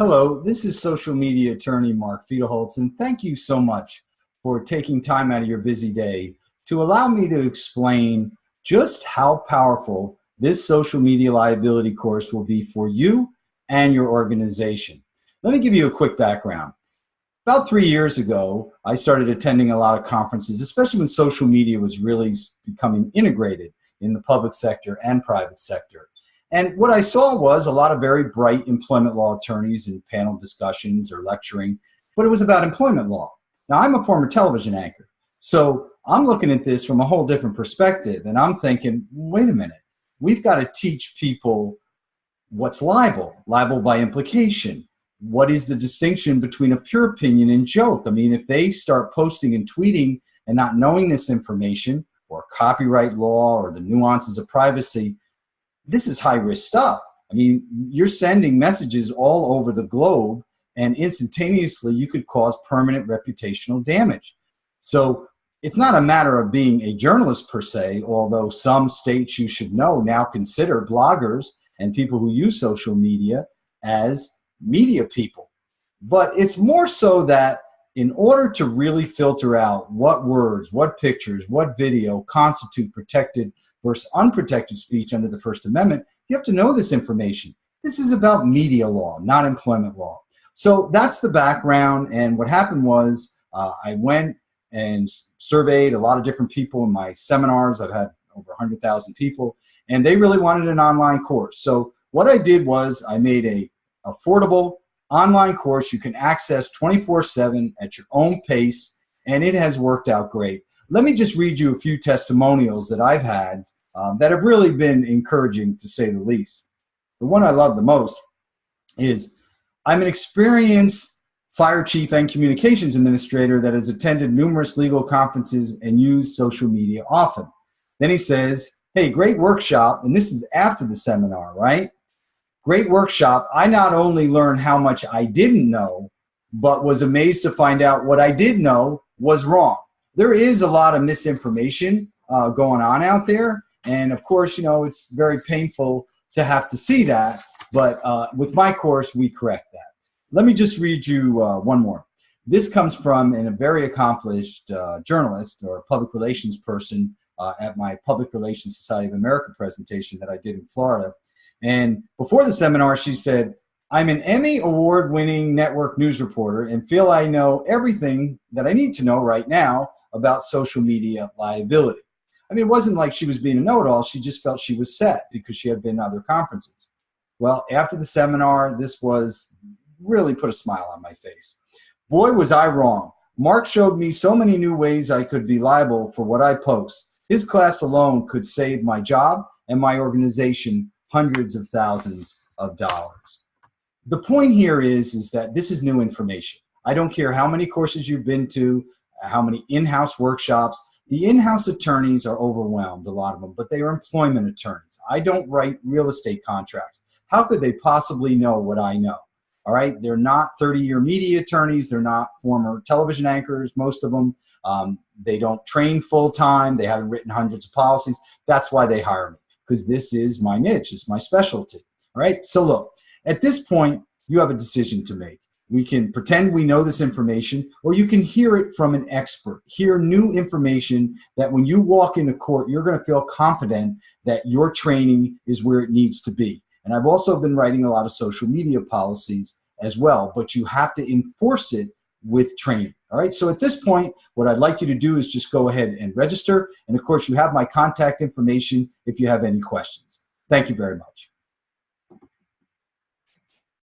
Hello, this is social media attorney Mark Fiedleholtz, and thank you so much for taking time out of your busy day to allow me to explain just how powerful this social media liability course will be for you and your organization. Let me give you a quick background. About 3 years ago, I started attending a lot of conferences, especially when social media was really becoming integrated in the public sector and private sector. And what I saw was a lot of very bright employment law attorneys in panel discussions or lecturing, but it was about employment law. Now, I'm a former television anchor, so I'm looking at this from a whole different perspective, and I'm thinking, wait a minute, we've got to teach people what's libel by implication. What is the distinction between a pure opinion and joke? I mean, if they start posting and tweeting and not knowing this information, or copyright law, or the nuances of privacy, this is high-risk stuff. I mean, you're sending messages all over the globe, and instantaneously you could cause permanent reputational damage. So it's not a matter of being a journalist per se, although some states, you should know, now consider bloggers and people who use social media as media people. But it's more so that in order to really filter out what words, what pictures, what video constitute protected versus unprotected speech under the First Amendment, you have to know this information. This is about media law, not employment law. So that's the background, and what happened was I went and surveyed a lot of different people in my seminars. I've had over 100,000 people, and they really wanted an online course. So what I did was I made a affordable online course you can access 24/7 at your own pace, and it has worked out great. Let me just read you a few testimonials that I've had that have really been encouraging, to say the least. The one I love the most is, I'm an experienced fire chief and communications administrator that has attended numerous legal conferences and used social media often. Then he says, hey, great workshop, and this is after the seminar, right? Great workshop. I not only learned how much I didn't know, but was amazed to find out what I did know was wrong. There is a lot of misinformation going on out there. And of course, you know, it's very painful to have to see that. But with my course, we correct that. Let me just read you one more. This comes from a very accomplished journalist or public relations person at my Public Relations Society of America presentation that I did in Florida. And before the seminar, she said, I'm an Emmy award-winning network news reporter and feel I know everything that I need to know right now about social media liability. I mean, it wasn't like she was being a know-it-all. She just felt she was set because she had been to other conferences. Well, after the seminar, this was really put a smile on my face. Boy, was I wrong. Mark showed me so many new ways I could be liable for what I post. His class alone could save my job and my organization hundreds of thousands of dollars. The point here is that this is new information. I don't care how many courses you've been to, how many in-house workshops. The in-house attorneys are overwhelmed, a lot of them, but they are employment attorneys. I don't write real estate contracts. How could they possibly know what I know? All right, they're not 30-year media attorneys. They're not former television anchors, most of them. They don't train full-time. They haven't written hundreds of policies. That's why they hire me, because this is my niche. It's my specialty. All right, so look, at this point, you have a decision to make. We can pretend we know this information, or you can hear it from an expert. Hear new information that when you walk into court, you're going to feel confident that your training is where it needs to be. And I've also been writing a lot of social media policies as well, but you have to enforce it with training. All right, so at this point, what I'd like you to do is just go ahead and register. And of course, you have my contact information if you have any questions. Thank you very much.